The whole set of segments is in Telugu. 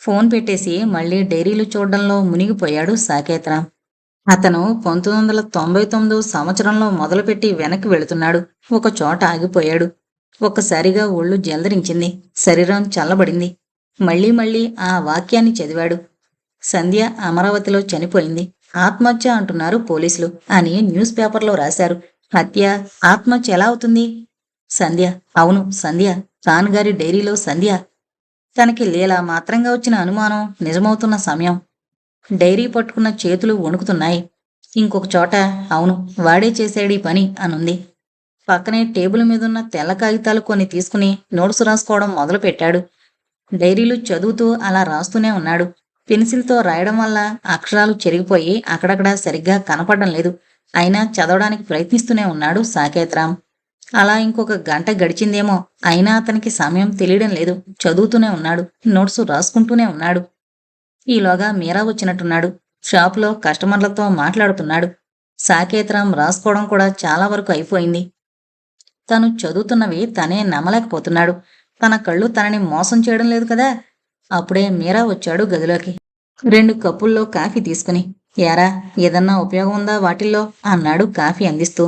ఫోన్ పెట్టేసి మళ్ళీ డైరీలు చూడడంలో మునిగిపోయాడు సాకేతరాం. అతను 1999 సంవత్సరంలో మొదలుపెట్టి వెనక్కి వెళుతున్నాడు. ఒక చోట ఆగిపోయాడు. ఒక్కసారిగా ఒళ్ళు జలదరించింది. శరీరం చల్లబడింది. మళ్ళీ మళ్ళీ ఆ వాక్యాన్ని చదివాడు. సంధ్య అమరావతిలో చనిపోయింది. ఆత్మహత్య అంటున్నారు పోలీసులు అని న్యూస్ పేపర్లో రాశారు. హత్య, ఆత్మహత్య ఎలా అవుతుంది? సంధ్య, అవును సంధ్య, ఖాన్ గారి డైరీలో సంధ్య. తనకి లీలా మాత్రంగా వచ్చిన అనుమానం నిజమవుతున్న సమయం. డైరీ పట్టుకున్న చేతులు వణుకుతున్నాయి. ఇంకొక చోట, అవును వాడే చేశాడీ పని అనుంది. పక్కనే టేబుల్ మీదున్న తెల్ల కాగితాలు కొన్ని తీసుకుని నోట్సు రాసుకోవడం మొదలుపెట్టాడు. డైరీలు చదువుతూ అలా రాస్తూనే ఉన్నాడు. పెన్సిల్తో రాయడం వల్ల అక్షరాలు చెరిగిపోయి అక్కడక్కడా సరిగ్గా కనపడడం లేదు. అయినా చదవడానికి ప్రయత్నిస్తూనే ఉన్నాడు సాకేత్రాం. అలా ఇంకొక గంట గడిచిందేమో. అయినా అతనికి సమయం తెలియడం లేదు. చదువుతూనే ఉన్నాడు. నోట్సు రాసుకుంటూనే ఉన్నాడు. ఈలోగా మీరా వచ్చినట్టున్నాడు. షాపులో కస్టమర్లతో మాట్లాడుతున్నాడు. సాకేత్రాం రాసుకోవడం కూడా చాలా వరకు అయిపోయింది. తను చదువుతున్నవి తనే నమ్మలేకపోతున్నాడు. తన కళ్ళు తనని మోసం చేయడం లేదు కదా. అప్పుడే మీరా వచ్చాడు గదిలోకి. 2 కప్పుల్లో కాఫీ తీసుకుని. యారా, ఏదన్నా ఉపయోగం ఉందా వాటిల్లో అన్నాడు కాఫీ అందిస్తూ.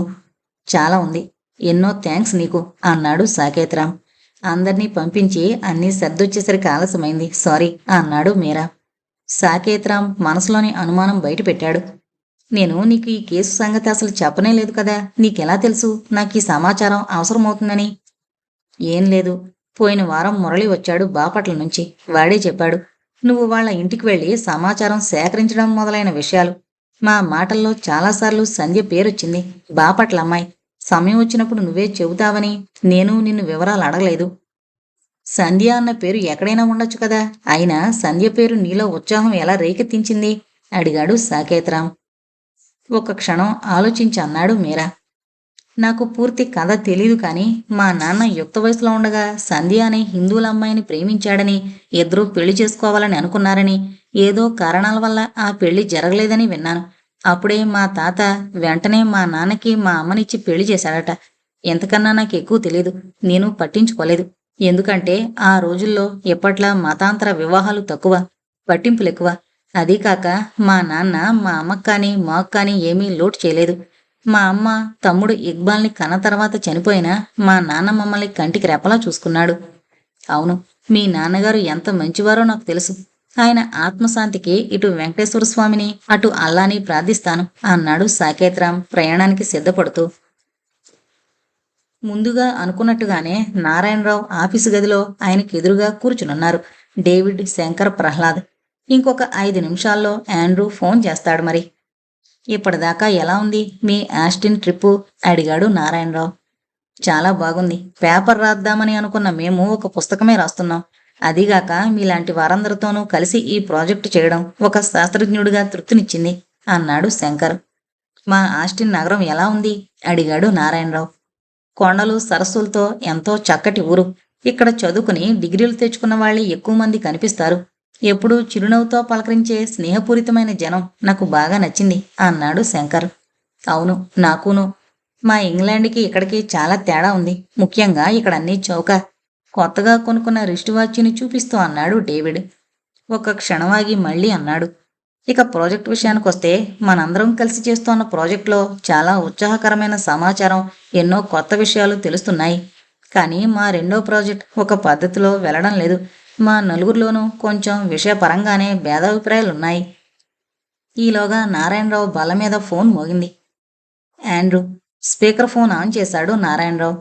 చాలా ఉంది. ఎన్నో థ్యాంక్స్ నీకు అన్నాడు సాకేత్రాం. అందర్నీ పంపించి అన్నీ సర్దొచ్చేసరికి ఆలస్యమైంది, సారీ అన్నాడు మీరా. సాకేత్రాం మనసులోని అనుమానం బయటపెట్టాడు. నేను నీకు ఈ కేసు సంగతి అసలు చెప్పనే లేదు కదా. నీకెలా తెలుసు నాకు ఈ సమాచారం అవసరమవుతుందని? ఏం లేదు. పోయిన వారం మురళి వచ్చాడు బాపట్ల నుంచి. వాడే చెప్పాడు. నువ్వు వాళ్ళ ఇంటికి వెళ్ళి సమాచారం సేకరించడం మొదలైన విషయాలు. మా మాటల్లో చాలాసార్లు సంధ్య పేరొచ్చింది. బాపట్ల అమ్మాయి. సమయం వచ్చినప్పుడు నువ్వే చెబుతావని నేను నిన్ను వివరాలు అడగలేదు. సంధ్య అన్న పేరు ఎక్కడైనా ఉండొచ్చు కదా. అయినా సంధ్య పేరు నీలో ఉత్సాహం ఎలా రేకెత్తించింది అడిగాడు సాకేత్రాం. ఒక క్షణం ఆలోచించి అన్నాడు మీరా. నాకు పూర్తి కథ తెలీదు కానీ మా నాన్న యుక్త వయసులో ఉండగా సంధ్య అనే హిందువుల అమ్మాయిని ప్రేమించాడని, ఇద్దరూ పెళ్లి చేసుకోవాలని అనుకున్నారని, ఏదో కారణాల వల్ల ఆ పెళ్లి జరగలేదని విన్నాను. అప్పుడే మా తాత వెంటనే మా నాన్నకి మా అమ్మనిచ్చి పెళ్లి చేశాడట. ఎంతకన్నా నాకు ఎక్కువ తెలీదు. నేను పట్టించుకోలేదు. ఎందుకంటే ఆ రోజుల్లో ఎప్పట్లా మతాంతర వివాహాలు తక్కువ, పట్టింపులెక్కువ. అదీకాక మా నాన్న మా అమ్మకు కానీ మాకు కానీ ఏమీ లోటు చేయలేదు. మా అమ్మ తమ్ముడు ఇక్బాల్ని కన్న తర్వాత చనిపోయినా మా నాన్న మమ్మల్ని కంటికి రెప్పలా చూసుకున్నాడు. అవును, మీ నాన్నగారు ఎంత మంచివారో నాకు తెలుసు. ఆయన ఆత్మశాంతికి ఇటు వెంకటేశ్వర స్వామిని అటు అల్లాని ప్రార్థిస్తాను అన్నాడు సాకేత్రాం ప్రయాణానికి సిద్ధపడుతూ. ముందుగా అనుకున్నట్టుగానే నారాయణరావు ఆఫీసు గదిలో ఆయనకి ఎదురుగా కూర్చునున్నారు డేవిడ్, శంకర్, ప్రహ్లాద్. ఇంకొక 5 నిమిషాల్లో ఆండ్రూ ఫోన్ చేస్తాడు మరి. ఇప్పటిదాకా ఎలా ఉంది మీ ఆస్టిన్ ట్రిప్పు అడిగాడు నారాయణరావు. చాలా బాగుంది. పేపర్ రాద్దామని అనుకున్న మేము ఒక పుస్తకమే రాస్తున్నాం. అదీగాక మీలాంటి వారందరితోనూ కలిసి ఈ ప్రాజెక్టు చేయడం ఒక శాస్త్రజ్ఞుడిగా తృప్తినిచ్చింది అన్నాడు శంకర్. మా ఆస్టిన్ నగరం ఎలా ఉంది అడిగాడు నారాయణరావు. కొండలు, సరస్సులతో ఎంతో చక్కటి ఊరు. ఇక్కడ చదువుకుని డిగ్రీలు తెచ్చుకున్న వాళ్ళే ఎక్కువ మంది కనిపిస్తారు. ఎప్పుడూ చిరునవ్వుతో పలకరించే స్నేహపూరితమైన జనం నాకు బాగా నచ్చింది అన్నాడు శంకర్. అవును, నాకును. మా ఇంగ్లాండ్కి ఇక్కడికి చాలా తేడా ఉంది. ముఖ్యంగా ఇక్కడ అన్నీ చౌక. కొత్తగా కొనుక్కున్న రిస్ట్ వాచ్ని చూపిస్తూ అన్నాడు డేవిడ్. ఒక క్షణమాగి మళ్ళీ అన్నాడు. ఇక ప్రాజెక్ట్ విషయానికొస్తే మనందరం కలిసి చేస్తున్న ప్రాజెక్టులో చాలా ఉత్సాహకరమైన సమాచారం, ఎన్నో కొత్త విషయాలు తెలుస్తున్నాయి. కానీ మా రెండో ప్రాజెక్ట్ ఒక పద్ధతిలో వెళ్ళడం లేదు. మా నలుగురిలోనూ కొంచెం విషయపరంగానే భేదాభిప్రాయాలున్నాయి. ఈలోగా నారాయణరావు బల్ల మీద ఫోన్ మోగింది. ఆండ్రూ. స్పీకర్ ఫోన్ ఆన్ చేశాడు నారాయణరావు.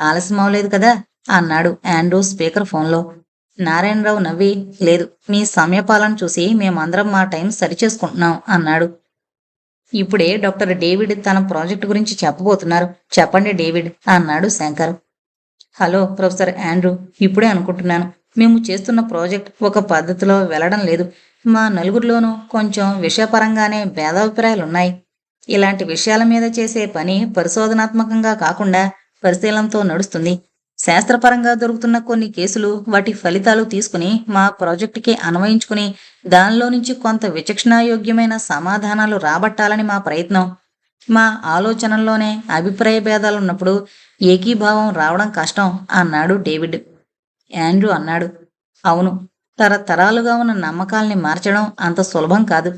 ఆలస్యం అవలేదు కదా అన్నాడు ఆండ్రూ స్పీకర్ ఫోన్లో. నారాయణరావు నవ్వి, లేదు, మీ సమయపాలన చూసి మేమందరం మా టైం సరిచేసుకుంటున్నాం అన్నాడు. ఇప్పుడే డాక్టర్ డేవిడ్ తన ప్రాజెక్టు గురించి చెప్పబోతున్నారు. చెప్పండి డేవిడ్ అన్నాడు శంకర్. Hello professor Andrew. ఇప్పుడే అనుకుంటున్నాను. మేము చేస్తున్న ప్రాజెక్ట్ ఒక పద్ధతిలో వెళ్ళడం లేదు. మా నలుగురిలోనూ కొంచెం విషయపరంగానే భేదాభిప్రాయాలున్నాయి. ఇలాంటి విషయాల మీద చేసే పని పరిశోధనాత్మకంగా కాకుండా పరిశీలనతో నడుస్తుంది. శాస్త్రపరంగా దొరుకుతున్న కొన్ని కేసులు, వాటి ఫలితాలు తీసుకుని మా ప్రాజెక్టుకి అన్వయించుకుని దానిలో నుంచి కొంత విచక్షణాయోగ్యమైన సమాధానాలు రాబట్టాలని మా ప్రయత్నం. మా ఆలోచనల్లోనే అభిప్రాయ భేదాలున్నప్పుడు ఏకీభావం రావడం కష్టం అన్నాడు డేవిడ్. ఆండ్రూ అన్నాడు. అవును, తరతరాలుగా ఉన్న నమ్మకాల్ని మార్చడం అంత సులభం కాదు.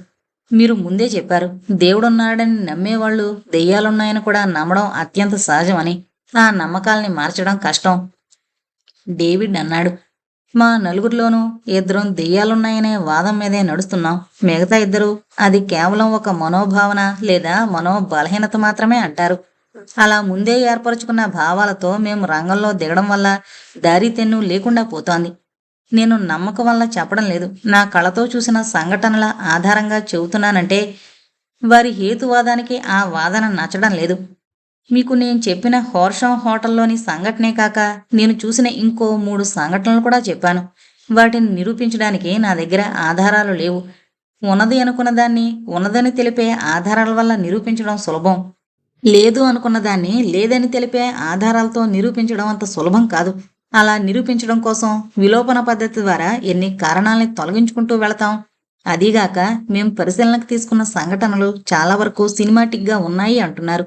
మీరు ముందే చెప్పారు, దేవుడున్నాడని నమ్మేవాళ్ళు దెయ్యాలున్నాయని కూడా నమ్మడం అత్యంత సహజమని. ఆ నమ్మకాల్ని మార్చడం కష్టం. డేవిడ్ అన్నాడు. మా నలుగురిలోనూ ఇద్దరం దెయ్యాలున్నాయనే వాదం మీదే నడుస్తున్నాం. మిగతా ఇద్దరు అది కేవలం ఒక మనోభావన లేదా మనోబలహీనత మాత్రమే అంటారు. అలా ముందే ఏర్పరచుకున్న భావాలతో మేము రంగంలో దిగడం వల్ల దారి తెన్ను లేకుండా పోతోంది. నేను నమ్మకం వల్ల చెప్పడం లేదు, నా కళ్ళతో చూసిన సంఘటనల ఆధారంగా చెబుతున్నానంటే వారి హేతువాదానికి ఆ వాదన నచ్చడం లేదు. మీకు నేను చెప్పిన హోర్షం హోటల్లోని సంఘటనే కాక నేను చూసిన ఇంకో 3 సంఘటనలు కూడా చెప్పాను. వాటిని నిరూపించడానికి నా దగ్గర ఆధారాలు లేవు. ఉన్నది అనుకున్న దాన్ని ఉన్నదని తెలిపే ఆధారాల వల్ల నిరూపించడం సులభం. లేదు అనుకున్న దాన్ని లేదని తెలిపే ఆధారాలతో నిరూపించడం అంత సులభం కాదు. అలా నిరూపించడం కోసం విలోపన పద్ధతి ద్వారా ఎన్ని కారణాలని తొలగించుకుంటూ వెళతాం. అదీగాక మేం పరిశీలనకు తీసుకున్న సంఘటనలు చాలా వరకు సినిమాటిక్గా ఉన్నాయి అంటున్నారు.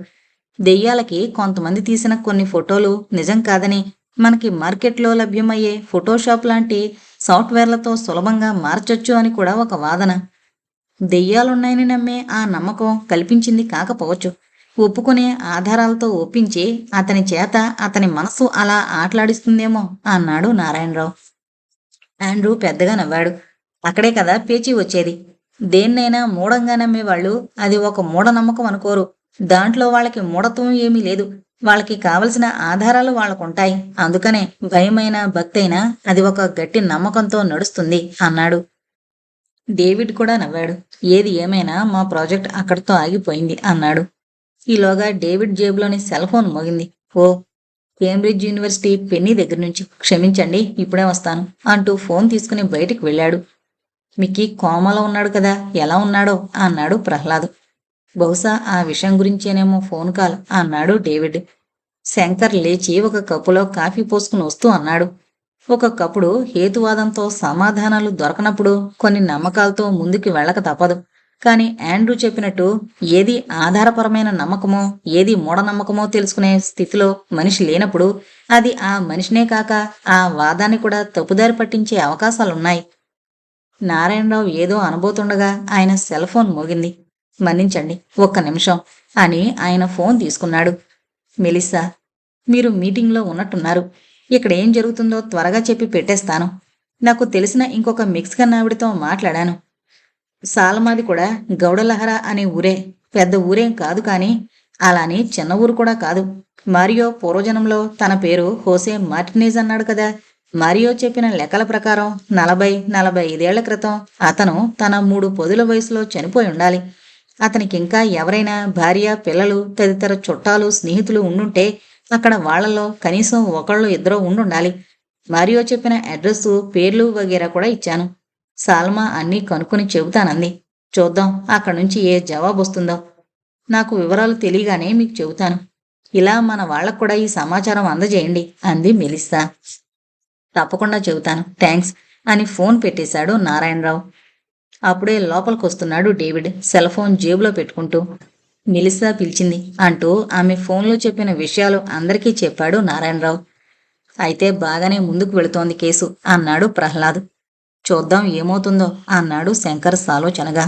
దెయ్యాలకి కొంతమంది తీసిన కొన్ని ఫోటోలు నిజం కాదని, మనకి మార్కెట్లో లభ్యమయ్యే ఫోటోషాప్ లాంటి సాఫ్ట్వేర్లతో సులభంగా మార్చొచ్చు అని కూడా ఒక వాదన. దెయ్యాలున్నాయని నమ్మే ఆ నమ్మకం కల్పించింది కాకపోవచ్చు, ఒప్పుకునే ఆధారాలతో ఒప్పించి అతని చేత అతని మనసు అలా ఆటలాడిస్తుందేమో అన్నాడు నారాయణరావు. ఆండ్రూ పెద్దగా నవ్వాడు. అక్కడే కదా పేచీ వచ్చేది. దేన్నైనా మూఢంగా నమ్మేవాళ్ళు అది ఒక మూఢనమ్మకం అనుకోరు. దాంట్లో వాళ్ళకి మూఢత్వం ఏమీ లేదు. వాళ్ళకి కావలసిన ఆధారాలు వాళ్ళకుంటాయి. అందుకనే భయమైనా భక్తైనా అది ఒక గట్టి నమ్మకంతో నడుస్తుంది అన్నాడు. డేవిడ్ కూడా నవ్వాడు. ఏది ఏమైనా మా ప్రాజెక్ట్ అక్కడితో ఆగిపోయింది అన్నాడు. ఈలోగా డేవిడ్ జేబులోని సెల్ ఫోన్ మోగింది. ఓ, కేంబ్రిడ్జ్ యూనివర్సిటీ పెన్నీ దగ్గర నుంచి. క్షమించండి, ఇప్పుడే వస్తాను అంటూ ఫోన్ తీసుకుని బయటికి వెళ్ళాడు. మిక్కీ కోమలో ఉన్నాడు కదా, ఎలా ఉన్నాడో అన్నాడు ప్రహ్లాద్. బహుశా ఆ విషయం గురించేనేమో ఫోన్ కాల్ అన్నాడు డేవిడ్. శంకర్ లేచి ఒక కప్పులో కాఫీ పోసుకుని వస్తూ అన్నాడు. ఒక్కొక్కప్పుడు హేతువాదంతో సమాధానాలు దొరకనప్పుడు కొన్ని నమ్మకాలతో ముందుకు వెళ్ళక తప్పదు. కానీ ఆండ్రూ చెప్పినట్టు ఏది ఆధారపరమైన నమ్మకమో ఏది మూఢనమ్మకమో తెలుసుకునే స్థితిలో మనిషి లేనప్పుడు అది ఆ మనిషినే కాక ఆ వాదాన్ని కూడా తప్పుదారి పట్టించే అవకాశాలున్నాయి. నారాయణరావు ఏదో అనబోతుండగా ఆయన సెల్ ఫోన్ మోగింది. మన్నించండి, ఒక్క నిమిషం అని ఆయన ఫోన్ తీసుకున్నాడు. మెలిస్సా, మీరు మీటింగ్లో ఉన్నట్టున్నారు. ఇక్కడ ఏం జరుగుతుందో త్వరగా చెప్పి పెట్టేస్తాను. నాకు తెలిసిన ఇంకొక మెక్సికన్ ఆవిడతో మాట్లాడాను. సాలమాది కూడా గౌడలహర అనే ఊరే. పెద్ద ఊరేం కాదు, కానీ అలాని చిన్న ఊరు కూడా కాదు. మారియో పూర్వజనంలో తన పేరు హోసే మార్టినేజ్ అన్నాడు కదా. మారియో చెప్పిన లెక్కల ప్రకారం 40-45 క్రితం అతను తన 3 పొదుల వయసులో చనిపోయి ఉండాలి. అతనికింకా ఎవరైనా భార్య, పిల్లలు తదితర చుట్టాలు, స్నేహితులు ఉండుంటే అక్కడ వాళ్లలో కనీసం ఒకళ్ళు ఇద్దరో ఉండుండాలి. మారియో చెప్పిన అడ్రస్సు, పేర్లు వగేరా కూడా ఇచ్చాను. సాల్మా అన్నీ కనుక్కొని చెబుతానంది. చూద్దాం అక్కడి నుంచి ఏ జవాబు వస్తుందో. నాకు వివరాలు తెలియగానే మీకు చెబుతాను. ఇలా మన వాళ్లకు కూడా ఈ సమాచారం అందజేయండి అంది మెలిస్సా. తప్పకుండా చెబుతాను, థ్యాంక్స్ అని ఫోన్ పెట్టేశాడు నారాయణరావు. అప్పుడే లోపలికొస్తున్నాడు డేవిడ్, సెల్ ఫోన్ జేబులో పెట్టుకుంటూ. మెలిస్సా పిలిచింది అంటూ ఆమె ఫోన్లో చెప్పిన విషయాలు అందరికీ చెప్పాడు నారాయణరావు. అయితే బాగానే ముందుకు వెళుతోంది కేసు అన్నాడు ప్రహ్లాద్. చూద్దాం ఏమవుతుందో అన్నాడు శంకర్ సాలోచనగా.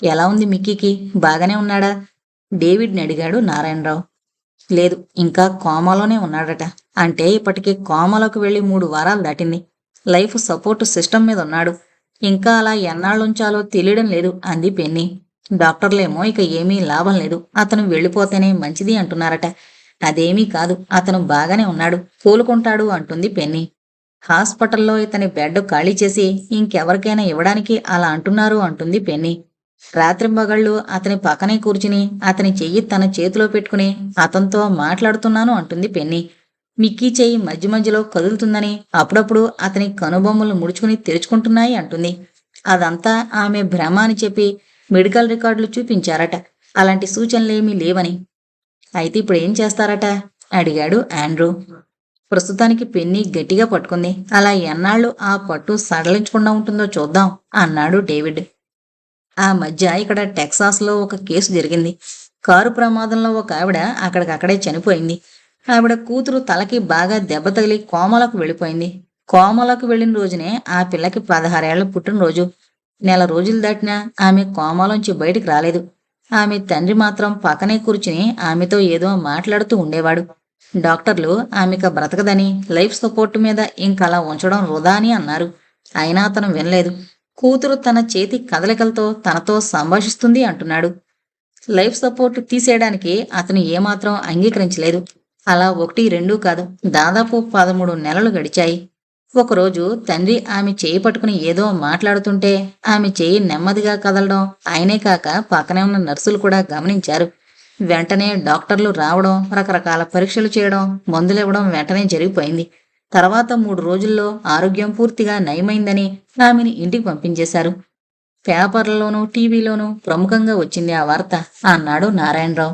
ఎలా ఉంది మిక్కీకి, బాగానే ఉన్నాడా? డేవిడ్ని అడిగాడు నారాయణరావు. లేదు, ఇంకా కోమాలోనే ఉన్నాడట. అంటే ఇప్పటికీ కోమాలోకి వెళ్ళి 3 వారాలు దాటింది. లైఫ్ సపోర్ట్ సిస్టమ్ మీద ఉన్నాడు. ఇంకా అలా ఎన్నాళ్ళుంచాలో తెలియడం లేదు అంది పెన్నీ. డాక్టర్లేమో ఇక ఏమీ లాభం లేదు, అతను వెళ్ళిపోతేనే మంచిది అంటున్నారట. అదేమీ కాదు, అతను బాగానే ఉన్నాడు, కోలుకుంటాడు అంటుంది పెన్నీ. హాస్పిటల్లో ఇతని బెడ్ ఖాళీ చేసి ఇంకెవరికైనా ఇవ్వడానికి అలా అంటున్నారు అంటుంది పెన్నీ. రాత్రింబగళ్ళు అతని పక్కనే కూర్చుని అతని చెయ్యి తన చేతిలో పెట్టుకుని అతనితో మాట్లాడుతున్నాను అంటుంది పెన్నీ. మిక్కీ చెయ్యి మధ్య మధ్యలో కదులుతుందని, అప్పుడప్పుడు అతని కనుబొమ్మలు ముడుచుకుని తెరుచుకుంటున్నాయి అంటుంది. అదంతా ఆమె భ్రమ అని చెప్పి మెడికల్ రికార్డులు చూపించారట. అలాంటి సూచనలేమీ లేవని. అయితే ఇప్పుడు ఏం చేస్తారట అడిగాడు ఆండ్రూ. ప్రస్తుతానికి పెన్నీ గట్టిగా పట్టుకుంది. అలా ఎన్నాళ్ళు ఆ పట్టు సడలించకుండా ఉంటుందో చూద్దాం అన్నాడు డేవిడ్. ఆ మధ్య ఇక్కడ టెక్సాస్లో ఒక కేసు జరిగింది. కారు ప్రమాదంలో ఒక ఆవిడ అక్కడికక్కడే చనిపోయింది. ఆవిడ కూతురు తలకి బాగా దెబ్బ తగిలి కోమలకు వెళ్ళిపోయింది. కోమలోకి వెళ్ళిన రోజునే ఆ పిల్లకి 16 ఏళ్ల పుట్టినరోజు. నెల రోజులు దాటినా ఆమె కోమాలోంచి బయటికి రాలేదు. ఆమె తండ్రి మాత్రం పక్కనే కూర్చుని ఆమెతో ఏదో మాట్లాడుతూ ఉండేవాడు. డాక్టర్లు ఆమెక బ్రతకదని, లైఫ్ సపోర్ట్ మీద ఇంకలా ఉంచడం వృధా అని అన్నారు. అయినా అతను వినలేదు. కూతురు తన చేతి కదలికలతో తనతో సంభాషిస్తుంది అంటున్నాడు. లైఫ్ సపోర్ట్ తీసేయడానికి అతను ఏమాత్రం అంగీకరించలేదు. అలా 1, 2 కాదు, దాదాపు 13 నెలలు గడిచాయి. ఒకరోజు తండ్రి ఆమె చేయి పట్టుకుని ఏదో మాట్లాడుతుంటే ఆమె చేయి నెమ్మదిగా కదలడం ఆయనే కాక పక్కనే ఉన్న నర్సులు కూడా గమనించారు. వెంటనే డాక్టర్లు రావడం, రకరకాల పరీక్షలు చేయడం, మందులివ్వడం వెంటనే జరిగిపోయింది. తర్వాత 3 రోజుల్లో ఆరోగ్యం పూర్తిగా నయమైందని ఆమెని ఇంటికి పంపించేశారు. పేపర్లలోనూ టీవీలోనూ ప్రముఖంగా వచ్చింది ఆ వార్త అన్నాడు నారాయణరావు.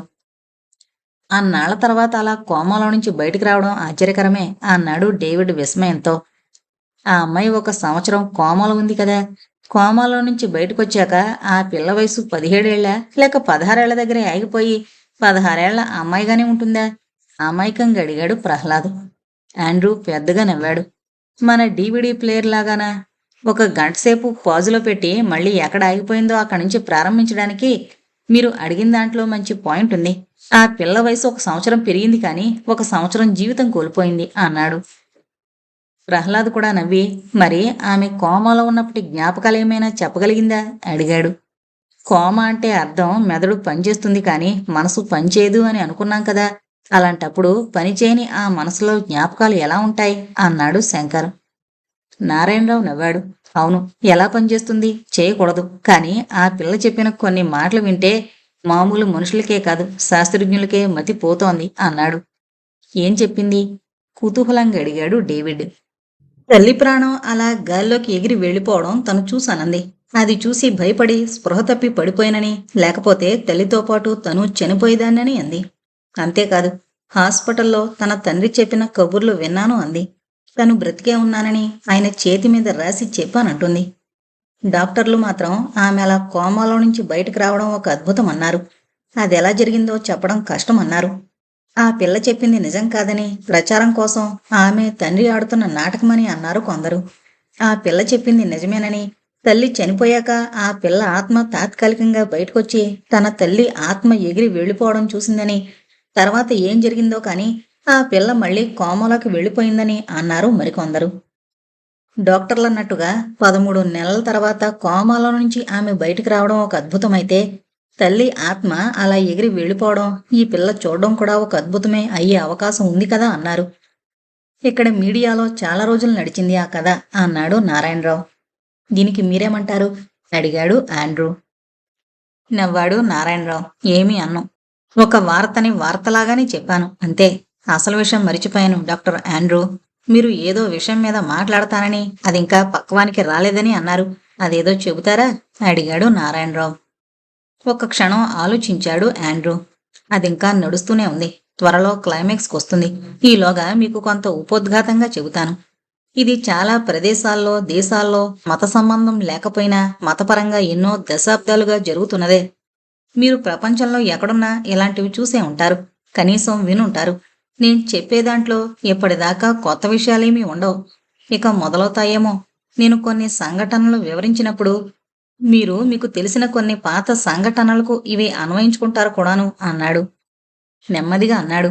అన్నాళ్ల తర్వాత అలా కోమాలో నుంచి బయటికి రావడం ఆశ్చర్యకరమే అన్నాడు డేవిడ్ విస్మయంతో. ఆ అమ్మాయి 1 సంవత్సరం కోమాలో ఉంది కదా. కోమాలో నుంచి బయటకొచ్చాక ఆ పిల్ల వయసు 17 ఏళ్ల లేక 16 ఏళ్ల దగ్గరే ఆగిపోయి 16 ఏళ్ల అమ్మాయిగానే ఉంటుందా? అమాయకంగా అడిగాడు ప్రహ్లాద్. ఆండ్రూ పెద్దగా నవ్వాడు. మన డివిడి ప్లేయర్ లాగానా? 1 గంటసేపు పాజులో పెట్టి మళ్ళీ ఎక్కడ ఆగిపోయిందో అక్కడి నుంచి ప్రారంభించడానికి మీరు అడిగిన దాంట్లో మంచి పాయింట్ ఉంది. ఆ పిల్ల వయసు 1 సంవత్సరం పెరిగింది కానీ 1 సంవత్సరం జీవితం కోల్పోయింది అన్నాడు. ప్రహ్లాద్ కూడా నవ్వి, మరి ఆమె కోమాలో ఉన్నప్పటి జ్ఞాపకాలేమైనా చెప్పగలిగిందా అడిగాడు. కోమా అంటే అర్థం మెదడు పనిచేస్తుంది కానీ మనసు పనిచేయదు అని అనుకున్నాం కదా. అలాంటప్పుడు పనిచేయని ఆ మనసులో జ్ఞాపకాలు ఎలా ఉంటాయి అన్నాడు శంకర్. నారాయణరావు నవ్వాడు. అవును, ఎలా పనిచేస్తుంది? చేయకూడదు. కానీ ఆ పిల్ల చెప్పిన కొన్ని మాటలు వింటే మామూలు మనుషులకే కాదు, శాస్త్రజ్ఞులకే మతి పోతోంది అన్నాడు. ఏం చెప్పింది? కుతూహలంగా అడిగాడు డేవిడ్. తల్లి ప్రాణం అలా గాల్లోకి ఎగిరి వెళ్ళిపోవడం తను చూశానంది. అది చూసి భయపడి స్పృహ తప్పి పడిపోయినని, లేకపోతే తల్లితో పాటు తను చనిపోయేదాన్నని అంది. అంతేకాదు, హాస్పిటల్లో తన తండ్రి చెప్పిన కబుర్లు విన్నాను అంది. తను బ్రతికే ఉన్నానని ఆయన చేతి మీద రాసి చెప్పానంటుంది. డాక్టర్లు మాత్రం ఆమె అలా కోమాలో నుంచి బయటకు రావడం ఒక అద్భుతం అన్నారు. అదెలా జరిగిందో చెప్పడం కష్టం అన్నారు. ఆ పిల్ల చెప్పింది నిజం కాదని, ప్రచారం కోసం ఆమె తండ్రి ఆడుతున్న నాటకమని అన్నారు కొందరు. ఆ పిల్ల చెప్పింది నిజమేనని, తల్లి చనిపోయాక ఆ పిల్ల ఆత్మ తాత్కాలికంగా బయటకొచ్చి తన తల్లి ఆత్మ ఎగిరి వెళ్ళిపోవడం చూసిందని, తర్వాత ఏం జరిగిందో కానీ ఆ పిల్ల మళ్ళీ కోమలోకి వెళ్ళిపోయిందని అన్నారు మరికొందరు. డాక్టర్లన్నట్టుగా 13 నెలల తర్వాత కోమాలో నుంచి ఆమె బయటికి రావడం ఒక అద్భుతమైతే, తల్లి ఆత్మ అలా ఎగిరి వెళ్ళిపోవడం, ఈ పిల్ల చూడడం కూడా ఒక అద్భుతమే అయ్యే అవకాశం ఉంది కదా అన్నారు. ఇక్కడ మీడియాలో చాలా రోజులు నడిచింది ఆ కథ అన్నాడు నారాయణరావు. దీనికి మీరేమంటారు అడిగాడు ఆండ్రూ. నవ్వాడు నారాయణరావు. ఏమీ అన్నం. ఒక వార్తని వార్తలాగానే చెప్పాను అంతే. అసలు విషయం మరిచిపోయాను డాక్టర్ ఆండ్రూ. మీరు ఏదో విషయం మీద మాట్లాడతానని, అది ఇంకా పక్వానికి రాలేదని అన్నారు. అదేదో చెబుతారా అడిగాడు నారాయణరావు. 1 క్షణం ఆలోచించాడు ఆండ్రూ. అదింకా నడుస్తూనే ఉంది. త్వరలో క్లైమాక్స్కి వస్తుంది. ఈలోగా మీకు కొంత ఉపోద్ఘాతంగా చెబుతాను. ఇది చాలా ప్రదేశాల్లో, దేశాల్లో మత సంబంధం లేకపోయినా మతపరంగా ఎన్నో దశాబ్దాలుగా జరుగుతున్నదే. మీరు ప్రపంచంలో ఎక్కడున్నా ఇలాంటివి చూసే ఉంటారు, కనీసం వినుంటారు. నేను చెప్పేదాంట్లో ఇప్పటిదాకా కొత్త విషయాలేమీ ఉండవు. ఇక మొదలవుతాయేమో. నేను కొన్ని సంఘటనలు వివరించినప్పుడు మీరు మీకు తెలిసిన కొన్ని పాత సంఘటనలకు ఇవి అన్వయించుకుంటారు కూడాను అన్నాడు. నెమ్మదిగా అన్నాడు.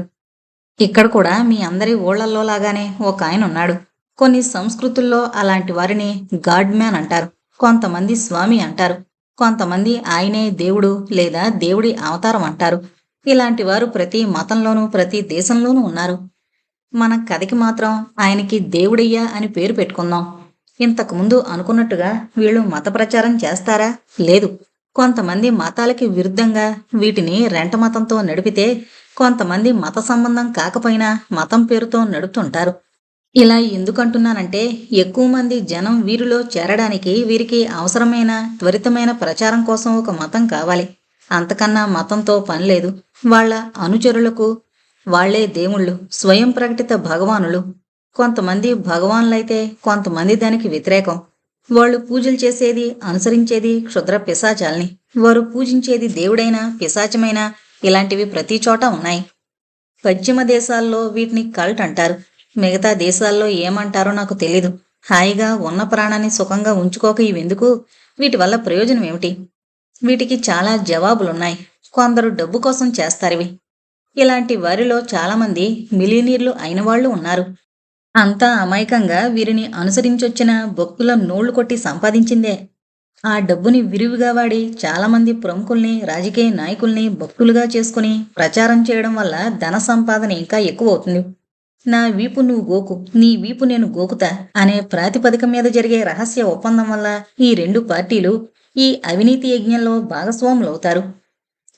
ఇక్కడ కూడా మీ అందరి ఊళ్ళల్లో లాగానే ఒక ఆయన ఉన్నాడు. కొన్ని సంస్కృతుల్లో అలాంటి వారిని గాడ్ మ్యాన్ అంటారు, కొంతమంది స్వామి అంటారు, కొంతమంది ఆయనే దేవుడు లేదా దేవుడి అవతారం అంటారు. ఇలాంటి వారు ప్రతి మతంలోనూ ప్రతి దేశంలోనూ ఉన్నారు. మన కథకి మాత్రం ఆయనకి దేవుడయ్యా అని పేరు పెట్టుకుందాం. ఇంతకుముందు అనుకున్నట్టుగా వీళ్ళు మత ప్రచారం చేస్తారా? లేదు. కొంతమంది మతాలకి విరుద్ధంగా వీటిని రెంట మతంతో నడిపితే, కొంతమంది మత సంబంధం కాకపోయినా మతం పేరుతో నడుపుతుంటారు. ఇలా ఎందుకంటున్నానంటే, ఎక్కువ మంది జనం వీరిలో చేరడానికి వీరికి అవసరమైన త్వరితమైన ప్రచారం కోసం ఒక మతం కావాలి. అంతకన్నా మతంతో పనిలేదు. వాళ్ళ అనుచరులకు వాళ్లే దేవుళ్ళు, స్వయం ప్రకటిత భగవానులు. కొంతమంది భగవాన్లైతే కొంతమంది దానికి వ్యతిరేకం. వాళ్ళు పూజలు చేసేది, అనుసరించేది క్షుద్ర పిశాచాల్ని. వారు పూజించేది దేవుడైనా పిశాచమైనా ఇలాంటివి ప్రతి చోట ఉన్నాయి. పశ్చిమ దేశాల్లో వీటిని కల్ట్ అంటారు. మిగతా దేశాల్లో ఏమంటారో నాకు తెలీదు. హాయిగా ఉన్న ప్రాణాన్ని సుఖంగా ఉంచుకోక ఇవెందుకు? వీటి వల్ల ప్రయోజనం ఏమిటి? వీటికి చాలా జవాబులున్నాయి. కొందరు డబ్బు కోసం చేస్తారివి. ఇలాంటి వారిలో చాలామంది మిలీనీర్లు అయిన వాళ్ళు ఉన్నారు. అంతా అమాయకంగా వీరిని అనుసరించొచ్చిన భక్తుల నోళ్లు కొట్టి సంపాదించిందే. ఆ డబ్బుని విరివిగా వాడి చాలామంది ప్రముఖుల్ని, రాజకీయ నాయకుల్ని భక్తులుగా చేసుకుని ప్రచారం చేయడం వల్ల ధన సంపాదన ఇంకా ఎక్కువవుతుంది. నా వీపు నువ్వు గోకు, నీ వీపు నేను గోకుతా అనే ప్రాతిపదిక మీద జరిగే రహస్య ఒప్పందం వల్ల ఈ రెండు పార్టీలు ఈ అవినీతి యజ్ఞంలో భాగస్వాములవుతారు.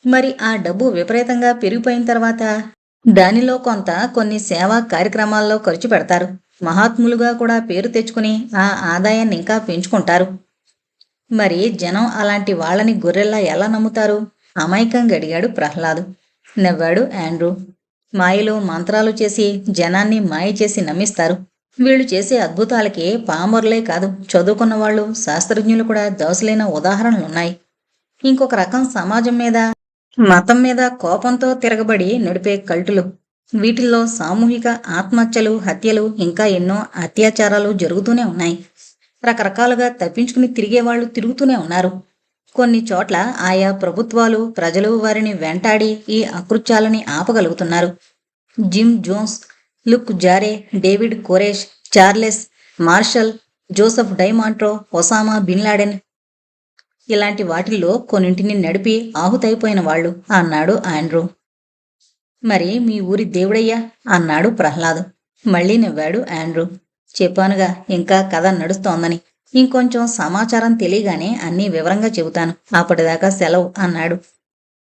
మరి ఆ డబ్బు విపరీతంగా పెరిగిపోయిన తర్వాత దానిలో కొంత కొన్ని సేవా కార్యక్రమాల్లో ఖర్చు పెడతారు. మహాత్ములుగా కూడా పేరు తెచ్చుకుని ఆ ఆదాయాన్ని ఇంకా పెంచుకుంటారు. మరి జనం అలాంటి వాళ్ళని గొర్రెల్లా ఎలా నమ్ముతారు? అమాయకంగా అడిగాడు ప్రహ్లాదు. నవ్వాడు ఆండ్రూ. మాయలు మంత్రాలు చేసి జనాన్ని మాయ చేసి నమ్మిస్తారు. వీళ్ళు చేసే అద్భుతాలకి పామరులే కాదు, చదువుకున్న వాళ్ళు, శాస్త్రజ్ఞులు కూడా దోసలైన ఉదాహరణలున్నాయి. ఇంకొక రకం సమాజం మీద, మతం మీద కోపంతో తిరగబడి నడిపే కల్టులు. వీటిల్లో సామూహిక ఆత్మహత్యలు, హత్యలు, ఇంకా ఎన్నో అత్యాచారాలు జరుగుతూనే ఉన్నాయి. రకరకాలుగా తప్పించుకుని తిరిగేవాళ్లు తిరుగుతూనే ఉన్నారు. కొన్ని చోట్ల ఆయా ప్రభుత్వాలు, ప్రజలు వారిని వెంటాడి ఈ అకృత్యాలని ఆపగలుగుతున్నారు. Jim Jones, Luc Jouret, David Koresh, Charles Marshall, Joseph Di Mambro, Osama bin Laden ఇలాంటి వాటిల్లో కొన్నింటిని నడిపి ఆహుతైపోయిన వాళ్ళు అన్నాడు ఆండ్రూ. మరి మీ ఊరి దేవుడయ్యా అన్నాడు ప్రహ్లాదు. మళ్ళీ నవ్వాడు ఆండ్రూ. చెప్పానుగా ఇంకా కథ నడుస్తోందని. ఇంకొంచెం సమాచారం తెలియగానే అన్నీ వివరంగా చెబుతాను. అప్పటిదాకా సెలవు అన్నాడు.